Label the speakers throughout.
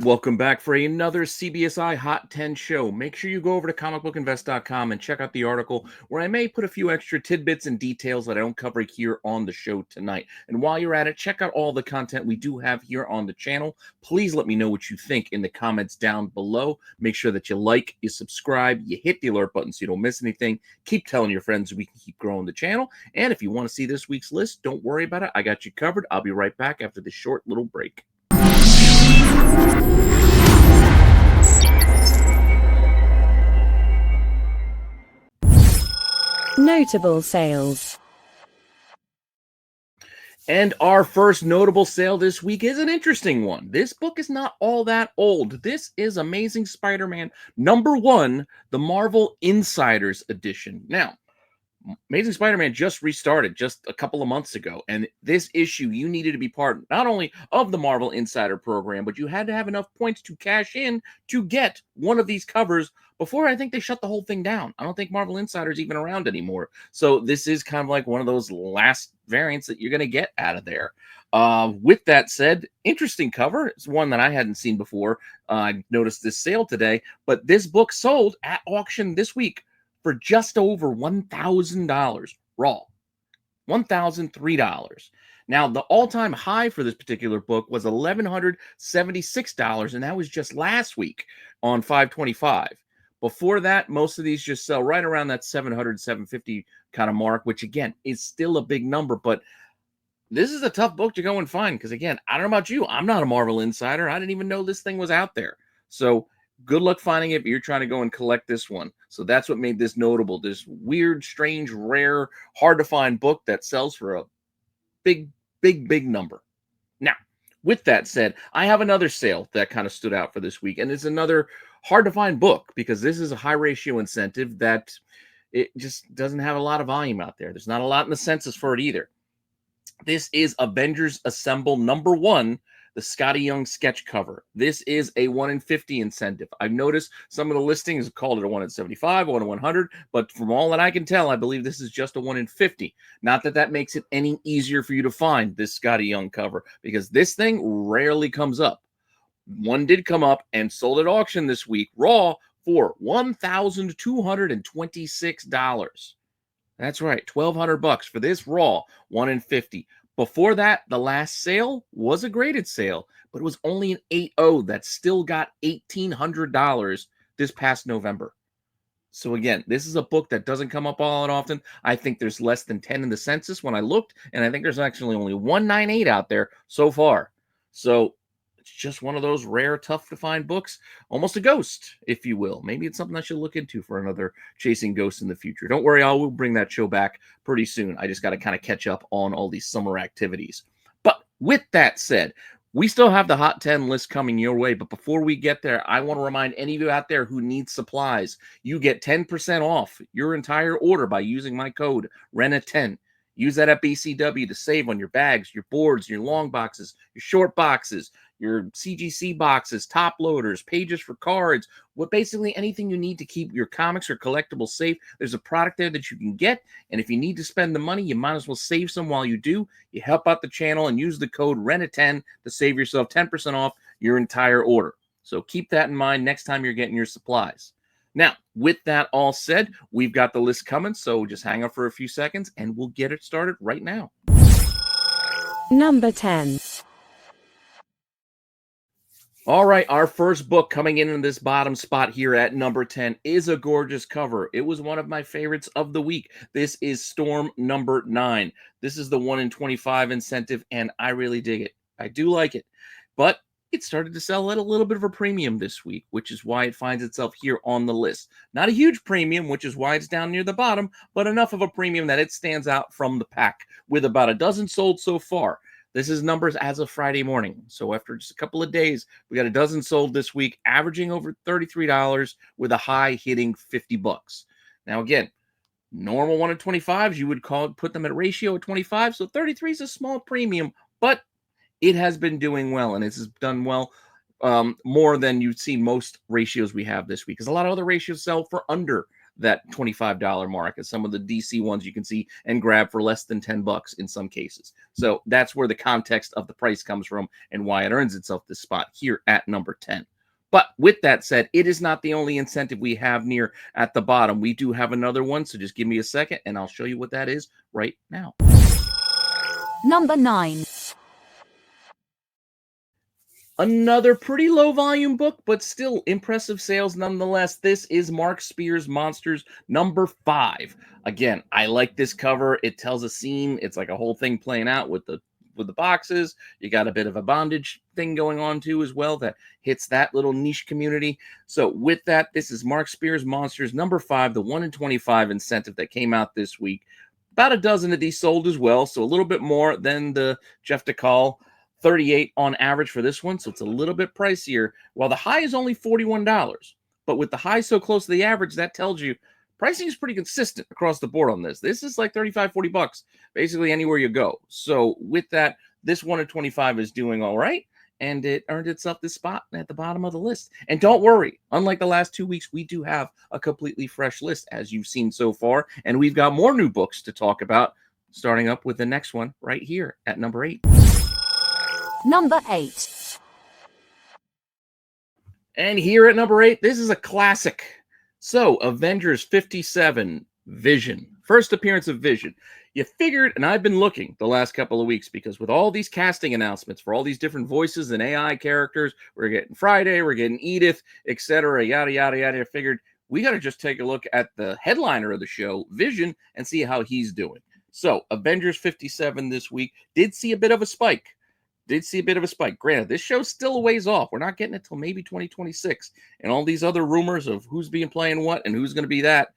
Speaker 1: right, welcome back for another CBSI Hot 10 show. Make sure you go over to comicbookinvest.com and check out the article where I may put a few extra tidbits and details that I don't cover here on the show tonight. And while you're at it, check out all the content we do have here on the channel. Please let me know what you think in the comments down below. Make sure that you like, you subscribe, you hit the alert button so you don't miss anything. Keep telling your friends so we can keep growing the channel. And if you want to see this week's list, don't worry about it. I got you covered. I'll be right back after this short little break.
Speaker 2: Notable sales.
Speaker 1: And our first notable sale this week is an interesting one. This book is not all that old. This is Amazing Spider-Man #1, the Marvel Insiders Edition. Now, Amazing Spider-Man just restarted just a couple of months ago, and this issue, you needed to be part not only of the Marvel Insider program, but you had to have enough points to cash in to get one of these covers before I think they shut the whole thing down. I don't think Marvel Insider's even around anymore. So this is kind of like one of those last variants that you're going to get out of there. With that said, interesting cover. It's one that I hadn't seen before. I noticed this sale today, but this book sold at auction this week for just over $1,000 raw, $1,003. Now, the all-time high for this particular book was $1,176, and that was just last week on 5/25. Before that, most of these just sell right around that 700, 750 kind of mark, which, again, is still a big number, but this is a tough book to go and find because, again, I don't know about you. I'm not a Marvel insider. I didn't even know this thing was out there. So good luck finding it if you're trying to go and collect this one. So that's what made this notable. This weird, strange, rare, hard-to-find book that sells for a big, big, big number. Now, with that said, I have another sale that kind of stood out for this week, and it's another hard-to-find book because this is a high-ratio incentive that it just doesn't have a lot of volume out there. There's not a lot in the census for it either. This is Avengers Assemble #1, the Scotty Young sketch cover. This is a 1 in 50 incentive. I've noticed some of the listings called it a 1 in 75, 1 in 100, but from all that I can tell, I believe this is just a 1 in 50. Not that that makes it any easier for you to find this Scotty Young cover, because this thing rarely comes up. One did come up and sold at auction this week, raw, for $1,226. That's right, $1,200 for this raw 1 in 50. Before that, the last sale was a graded sale, but it was only an 8.0 that still got $1,800 this past November. So again, this is a book that doesn't come up all that often. I think there's less than 10 in the census when I looked, and I think there's actually only 198 out there so far. So it's just one of those rare, tough-to-find books, almost a ghost, if you will. Maybe it's something I should look into for another Chasing Ghosts in the future. Don't worry, I will bring that show back pretty soon. I just got to kind of catch up on all these summer activities. But with that said, we still have the Hot 10 list coming your way, but before we get there, I want to remind any of you out there who need supplies, you get 10% off your entire order by using my code, RENA10. Use that at BCW to save on your bags, your boards, your long boxes, your short boxes, your CGC boxes, top loaders, pages for cards, basically anything you need to keep your comics or collectibles safe. There's a product there that you can get, and if you need to spend the money, you might as well save some while you do. You help out the channel and use the code RENA10 to save yourself 10% off your entire order. So keep that in mind next time you're getting your supplies. Now, with that all said, we've got the list coming, so just hang up for a few seconds, and we'll get it started right now.
Speaker 2: Number 10.
Speaker 1: All right, our first book coming in this bottom spot here at number 10 is a gorgeous cover. It was one of my favorites of the week. This is Storm #9. This is the 1 in 25 incentive, and I really dig it. I do like it, but it started to sell at a little bit of a premium this week, which is why it finds itself here on the list. Not a huge premium, which is why it's down near the bottom, but enough of a premium that it stands out from the pack, with about a dozen sold so far. This is numbers as of Friday morning. So after just a couple of days, we got a dozen sold this week, averaging over $33 with a high hitting $50. Now, again, normal 1 in 25s, you would put them at a ratio of 25. So 33 is a small premium, but it has been doing well, and it's done well more than you'd see most ratios we have this week, because a lot of other ratios sell for under that $25 mark, as some of the DC ones you can see and grab for less than $10 in some cases. So that's where the context of the price comes from and why it earns itself this spot here at number 10. But with that said, it is not the only incentive we have near at the bottom. We do have another one, so just give me a second and I'll show you what that is right now.
Speaker 3: Number 9.
Speaker 1: Another pretty low volume book, but still impressive sales nonetheless. This is Mark Spears' Monsters number 5. Again, I like this cover. It tells a scene. It's like a whole thing playing out with the boxes. You got a bit of a bondage thing going on too as well that hits that little niche community. So with that, this is Mark Spears' Monsters number 5, the 1 in 25 incentive that came out this week. About a dozen of these sold as well, so a little bit more than the Jeff DeCall. 38 on average for this one, so it's a little bit pricier. While the high is only $41, but with the high so close to the average, that tells you pricing is pretty consistent across the board on this. This is like $35-40 basically anywhere you go. So with that, this 1 in 25 is doing all right, and it earned itself this spot at the bottom of the list. And don't worry, unlike the last 2 weeks, we do have a completely fresh list, as you've seen so far, and we've got more new books to talk about, starting up with the next one right here at number 8.
Speaker 3: Number 8.
Speaker 1: And here at number 8, this is a classic. So, Avengers 57, Vision. First appearance of Vision. You figured, and I've been looking the last couple of weeks, because with all these casting announcements for all these different voices and AI characters, we're getting Friday, we're getting Edith, etc., yada, yada, yada. I figured we got to just take a look at the headliner of the show, Vision, and see how he's doing. So, Avengers 57 this week did see a bit of a spike. Granted, this show's still a ways off. We're not getting it till maybe 2026. And all these other rumors of who's being playing what and who's going to be that.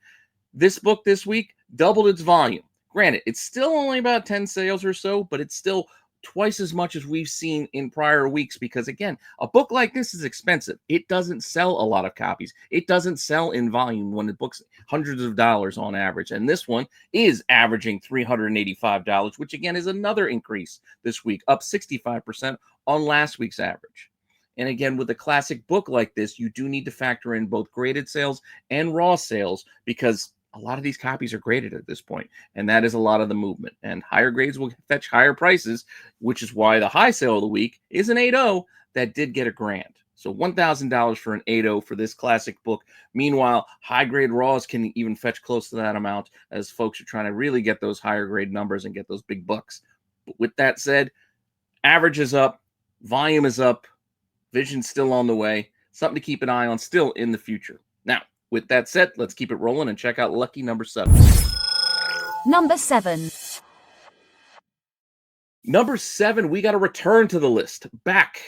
Speaker 1: This book this week doubled its volume. Granted, it's still only about 10 sales or so, but it's still twice as much as we've seen in prior weeks because, again, a book like this is expensive. It doesn't sell a lot of copies. It doesn't sell in volume when the book's hundreds of dollars on average. And this one is averaging $385, which, again, is another increase this week, up 65% on last week's average. And again, with a classic book like this, you do need to factor in both graded sales and raw sales because a lot of these copies are graded at this point, and that is a lot of the movement. And higher grades will fetch higher prices, which is why the high sale of the week is an 8.0 that did get $1,000. So $1,000 for an 8.0 for this classic book. Meanwhile, high grade raws can even fetch close to that amount as folks are trying to really get those higher grade numbers and get those big bucks. But with that said, average is up, volume is up, Vision's still on the way. Something to keep an eye on still in the future. Now, with that said, let's keep it rolling and check out lucky number 7.
Speaker 3: Number 7.
Speaker 1: Number 7, we got to return to the list. Back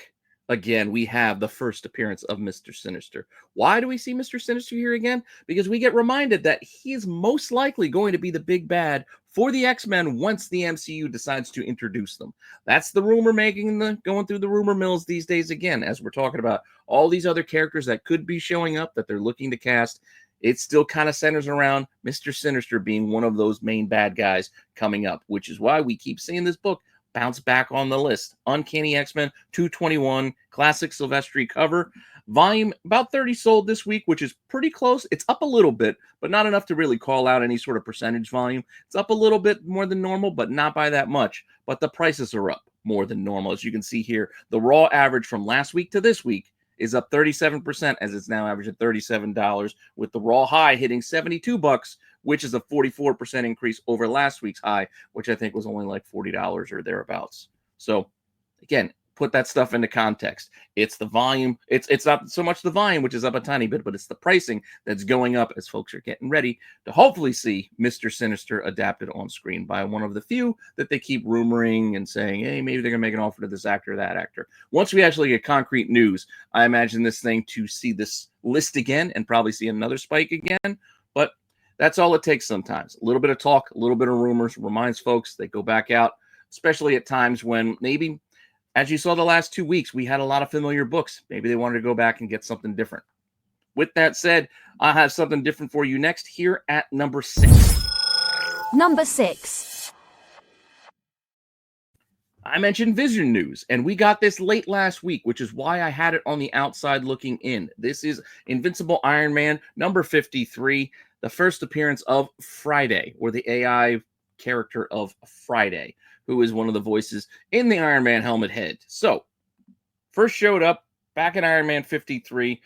Speaker 1: again, we have the first appearance of Mr. Sinister. Why do we see Mr. Sinister here again? Because we get reminded that he is most likely going to be the big bad for the X-Men once the MCU decides to introduce them. That's the rumor going through the rumor mills these days again, as we're talking about all these other characters that could be showing up that they're looking to cast. It still kind of centers around Mr. Sinister being one of those main bad guys coming up, which is why we keep seeing this book bounce back on the list. Uncanny X-Men 221, classic Silvestri cover. Volume about 30 sold this week, which is pretty close. It's up a little bit, but not enough to really call out any sort of percentage volume. It's up a little bit more than normal, but not by that much. But the prices are up more than normal. As you can see here, the raw average from last week to this week is up 37%, as it's now averaging $37, with the raw high hitting $72, which is a 44% increase over last week's high, which I think was only like $40 or thereabouts. So again, put that stuff into context. It's the volume. It's not so much the volume, which is up a tiny bit, but it's the pricing that's going up as folks are getting ready to hopefully see Mr. Sinister adapted on screen by one of the few that they keep rumoring and saying, hey, maybe they're going to make an offer to this actor or that actor. Once we actually get concrete news, I imagine this thing to see this list again and probably see another spike again. But that's all it takes sometimes. A little bit of talk, a little bit of rumors reminds folks they go back out, especially at times when maybe, as you saw the last 2 weeks, we had a lot of familiar books. Maybe they wanted to go back and get something different. With that said, I'll have something different for you next here at number 6.
Speaker 3: Number 6.
Speaker 1: I mentioned Vision News, and we got this late last week, which is why I had it on the outside looking in. This is Invincible Iron Man number 53, the first appearance of Friday, or the AI character of Friday, who is one of the voices in the Iron Man helmet head. So, first showed up back in Iron Man 53.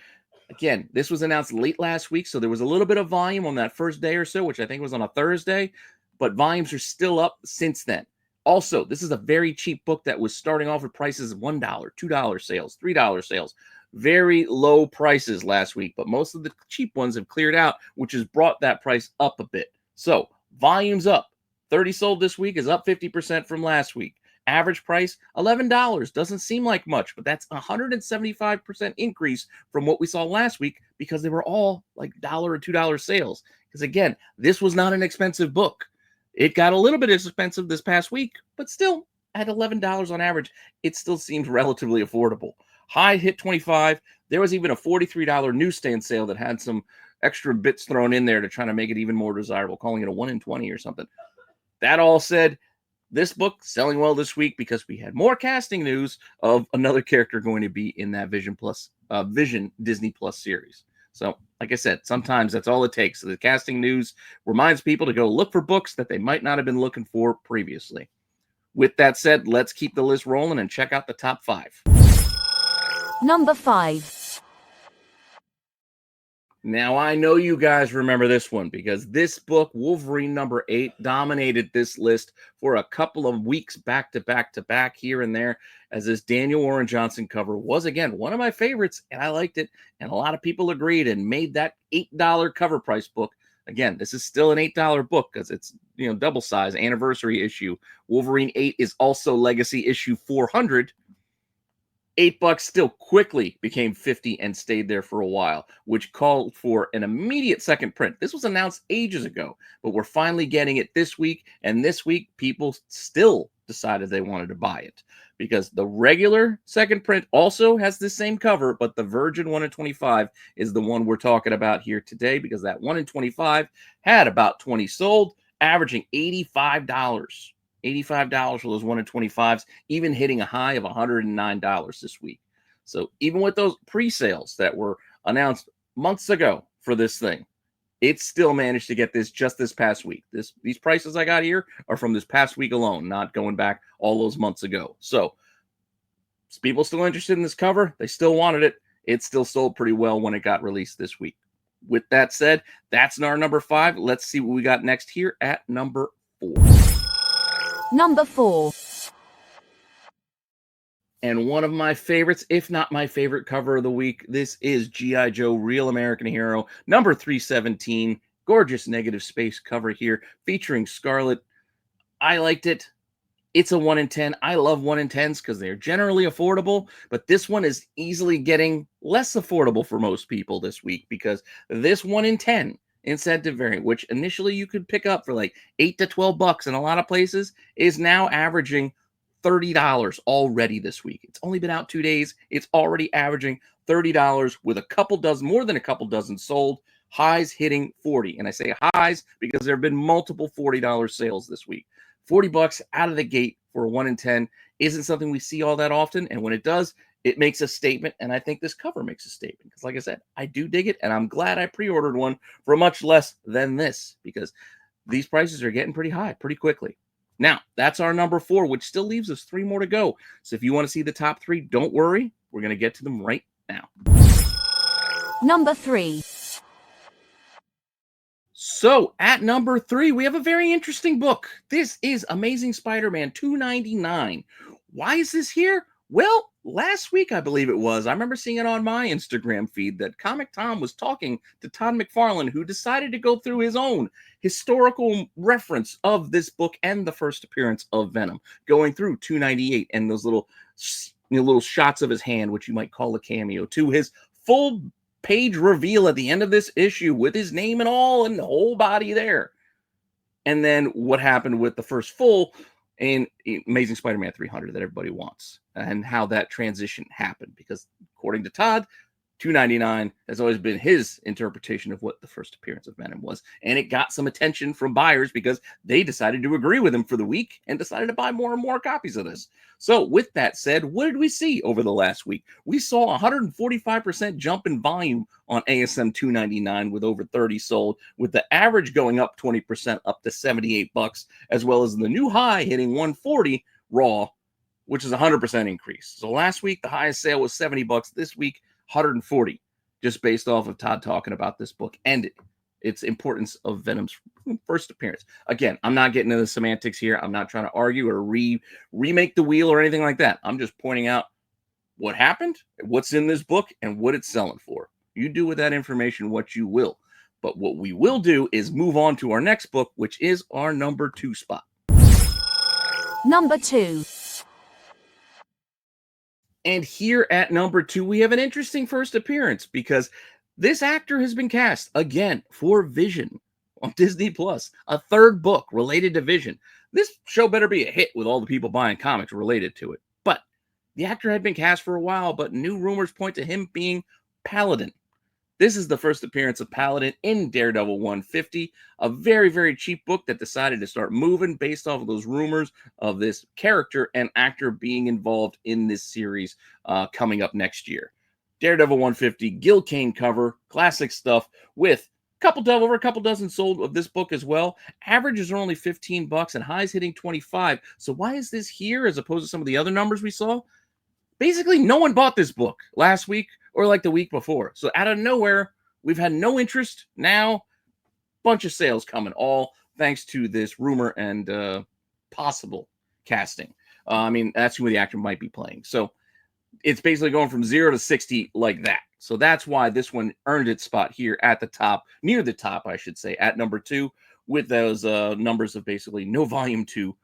Speaker 1: Again, this was announced late last week, so there was a little bit of volume on that first day or so, which I think was on a Thursday, but volumes are still up since then. Also, this is a very cheap book that was starting off with prices of $1, $2 sales, $3 sales. Very low prices last week, but most of the cheap ones have cleared out, which has brought that price up a bit. So, volume's up. 30 sold this week is up 50% from last week. Average price, $11. Doesn't seem like much, but that's a 175% increase from what we saw last week because they were all like $1 or $2 sales. Because again, this was not an expensive book. It got a little bit expensive this past week, but still at $11 on average, it still seems relatively affordable. High hit 25. There was even a $43 newsstand sale that had some extra bits thrown in there to try to make it even more desirable, calling it a 1 in 20 or something. That all said, this book selling well this week because we had more casting news of another character going to be in that Vision Disney Plus series. So, like I said, sometimes that's all it takes. So the casting news reminds people to go look for books that they might not have been looking for previously. With that said, let's keep the list rolling and check out the top 5.
Speaker 3: Number 5.
Speaker 1: Now, I know you guys remember this one because this book, Wolverine number 8, dominated this list for a couple of weeks back to back here and there, as this Daniel Warren Johnson cover was, again, one of my favorites, and I liked it, and a lot of people agreed and made that $8 cover price book. Again, this is still an $8 book because it's, double size, anniversary issue. Wolverine 8 is also legacy issue 400. $8 still quickly became 50 and stayed there for a while, which called for an immediate second print. This was announced ages ago, but we're finally getting it this week. And this week, people still decided they wanted to buy it because the regular second print also has the same cover, but the Virgin 1 in 25 is the one we're talking about here today because that 1 in 25 had about 20 sold, averaging $85. $85 for those 1 in 25s, even hitting a high of $109 this week. So even with those pre-sales that were announced months ago for this thing, it still managed to get this just this past week. These prices I got here are from this past week alone, not going back all those months ago. So people still interested in this cover. They still wanted it. It still sold pretty well when it got released this week. With that said, that's our number 5. Let's see what we got next here at number 4.
Speaker 3: Number 4.
Speaker 1: And one of my favorites, if not my favorite cover of the week, this is G.I. Joe Real American Hero, number 317. Gorgeous negative space cover here, featuring Scarlet. I liked it. It's a 1 in 10. I love 1 in 10s because they're generally affordable, but this one is easily getting less affordable for most people this week because this 1 in 10 incentive variant, which initially you could pick up for like $8 to $12 in a lot of places, is now averaging $30 already this week. It's only been out 2 days. It's already averaging $30 with more than a couple dozen sold. Highs hitting 40. And I say highs because there have been multiple $40 sales this week. $40 out of the gate for a 1 in 10 isn't something we see all that often. And when it does, it makes a statement, and I think this cover makes a statement. Because like I said, I do dig it, and I'm glad I pre-ordered one for much less than this, because these prices are getting pretty high pretty quickly. Now, that's our number 4, which still leaves us 3 more to go. So if you want to see the top 3, don't worry. We're going to get to them right now.
Speaker 3: Number 3.
Speaker 1: So at number 3, we have a very interesting book. This is Amazing Spider-Man 299. Why is this here? Well, last week, I believe it was, I remember seeing it on my Instagram feed that Comic Tom was talking to Todd McFarlane, who decided to go through his own historical reference of this book and the first appearance of Venom, going through 298 and those little shots of his hand, which you might call a cameo, to his full page reveal at the end of this issue with his name and all and the whole body there. And then what happened with the first full in Amazing Spider-Man 300 that everybody wants, and how that transition happened. Because according to Todd, $2.99 has always been his interpretation of what the first appearance of Venom was. And it got some attention from buyers because they decided to agree with him for the week and decided to buy more and more copies of this. So with that said, what did we see over the last week? We saw a 145% jump in volume on ASM 299 with over 30 sold, with the average going up 20% up to $78, as well as the new high hitting 140 raw, which is a 100% increase. So last week, the highest sale was $70. This week, 140, just based off of Todd talking about this book and its importance of Venom's first appearance. Again, I'm not getting into the semantics here. I'm not trying to argue or remake the wheel or anything like that. I'm just pointing out what happened, what's in this book, and what it's selling for. You do with that information what you will. But what we will do is move on to our next book, which is our number 2 spot.
Speaker 3: Number 2.
Speaker 1: And here at number 2, we have an interesting first appearance because this actor has been cast again for Vision on Disney Plus, a third book related to Vision. This show better be a hit with all the people buying comics related to it. But the actor had been cast for a while, but new rumors point to him being Paladin. This is the first appearance of Paladin in Daredevil 150, a very, very cheap book that decided to start moving based off of those rumors of this character and actor being involved in this series coming up next year. Daredevil 150, Gil Kane cover, classic stuff with over a couple dozen sold of this book as well. Averages are only $15 and highs hitting 25. So why is this here as opposed to some of the other numbers we saw? Basically, no one bought this book last week or like the week before. So out of nowhere, we've had no interest. Now, bunch of sales coming, all thanks to this rumor and possible casting. That's who the actor might be playing. So it's basically going from 0 to 60 like that. So that's why this one earned its spot here at the top, near the top, I should say, at number 2, with those numbers of basically no volume 2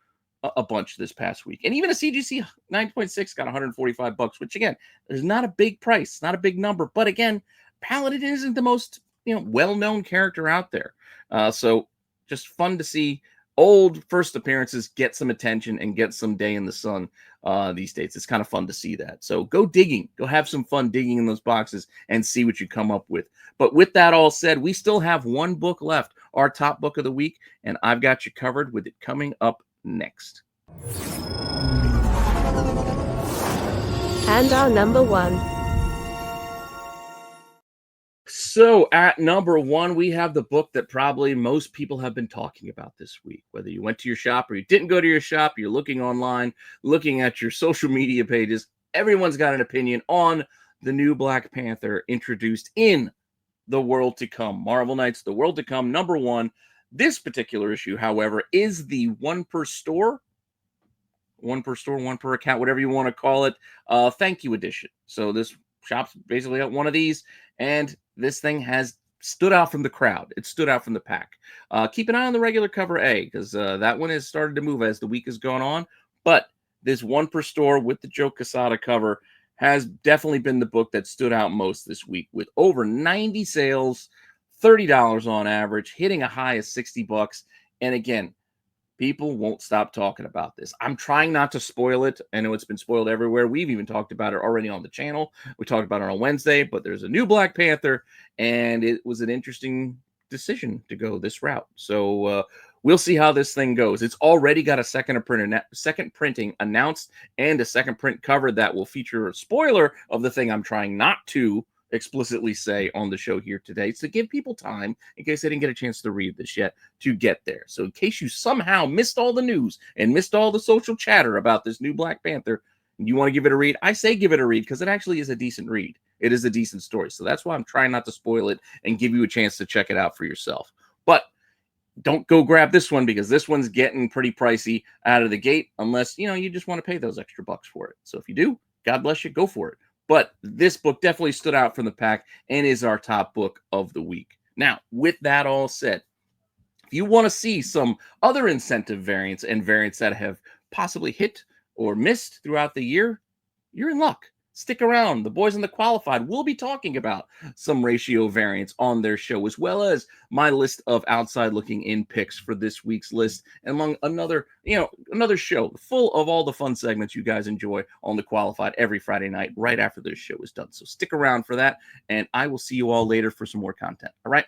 Speaker 1: a bunch this past week. And even a CGC 9.6 got $145, which again, is not a big price, not a big number. But again, Paladin isn't the most well-known character out there. So just fun to see old first appearances get some attention and get some day in the sun these days. It's kind of fun to see that. So go digging, go have some fun digging in those boxes and see what you come up with. But with that all said, we still have one book left, our top book of the week, and I've got you covered with it coming up next.
Speaker 2: And our number 1.
Speaker 1: So at number 1, we have the book that probably most people have been talking about this week. Whether you went to your shop or you didn't go to your shop, you're looking online, looking at your social media pages, everyone's got an opinion on the new Black Panther introduced in The World to Come. Marvel Knights, The World to Come, number 1. This particular issue, however, is the one per store, one per account, whatever you want to call it, thank you edition. So this shop's basically got one of these, and this thing has stood out from the crowd. It stood out from the pack. Keep an eye on the regular cover A, because that one has started to move as the week has gone on. But this one per store with the Joe Quesada cover has definitely been the book that stood out most this week, with over 90 sales, $30 on average, hitting a high of $60. And again, people won't stop talking about this. I'm trying not to spoil it. I know it's been spoiled everywhere. We've even talked about it already on the channel. We talked about it on Wednesday, but there's a new Black Panther, and it was an interesting decision to go this route. So we'll see how this thing goes. It's already got a second printing announced and a second print cover that will feature a spoiler of the thing I'm trying not to explicitly say on the show here today, to give people time, in case they didn't get a chance to read this yet, to get there. So in case you somehow missed all the news and missed all the social chatter about this new Black Panther, and you want to give it a read, I say give it a read, because it actually is a decent read. It is a decent story. So that's why I'm trying not to spoil it and give you a chance to check it out for yourself. But don't go grab this one, because this one's getting pretty pricey out of the gate, unless you just want to pay those extra bucks for it. So if you do, God bless you, go for it. But this book definitely stood out from the pack and is our top book of the week. Now, with that all said, if you want to see some other incentive variants and variants that have possibly hit or missed throughout the year, you're in luck. Stick around. The boys in the qualified will be talking about some ratio variants on their show, as well as my list of outside looking in picks for this week's list, and among another show full of all the fun segments you guys enjoy on the qualified every Friday night right after this show is done. So stick around for that, and I will see you all later for some more content. All right.